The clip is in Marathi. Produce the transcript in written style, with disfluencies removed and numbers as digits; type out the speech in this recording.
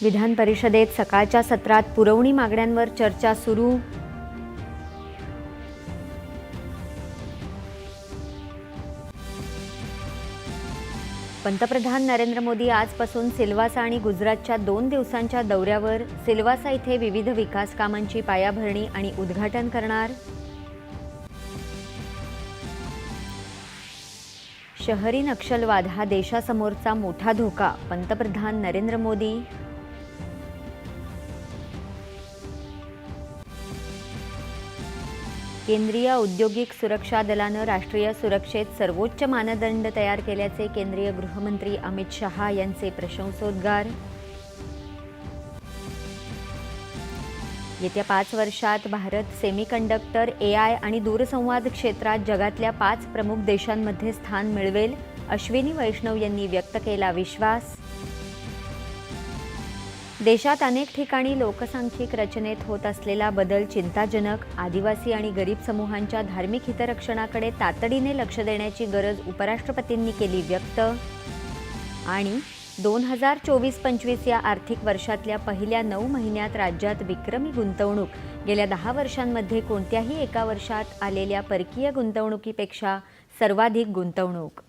विधान परिषदेत सकाळच्या सत्रात पुरवणी मागण्यांवर चर्चा सुरू। पंतप्रधान नरेंद्र मोदी आजपासून सिल्वासा आणि गुजरातच्या 2 दिवसांच्या दौऱ्यावर। सिल्वासा इथे विविध विकास कामांची पायाभरणी आणि उद्घाटन करणार। शहरी नक्षलवाद हा देशासमोरचा मोठा धोका, पंतप्रधान नरेंद्र मोदी। केंद्रीय औद्योगिक सुरक्षा दलानं राष्ट्रीय सुरक्षेत सर्वोच्च मानदंड तयार केल्याचे केंद्रीय गृहमंत्री अमित शहा यांचे प्रशंसोद्गार। येत्या 5 वर्षात भारत सेमीकंडक्टर, एआय आणि दूरसंवाद क्षेत्रात जगातल्या 5 प्रमुख देशांमध्ये स्थान मिळवेल, अश्विनी वैष्णव यांनी व्यक्त केला विश्वास। देशात अनेक ठिकाणी लोकसांख्यिक रचनेत होत असलेला बदल चिंताजनक, आदिवासी आणि गरीब समूहांच्या धार्मिक हितरक्षणाकडे तातडीने लक्ष देण्याची गरज उपराष्ट्रपतींनी केली व्यक्त। आणि 2024-25 या आर्थिक वर्षातल्या पहिल्या 9 महिन्यात राज्यात विक्रमी गुंतवणूक, गेल्या 10 वर्षांमध्ये कोणत्याही एका वर्षात आलेल्या परकीय गुंतवणुकीपेक्षा सर्वाधिक गुंतवणूक।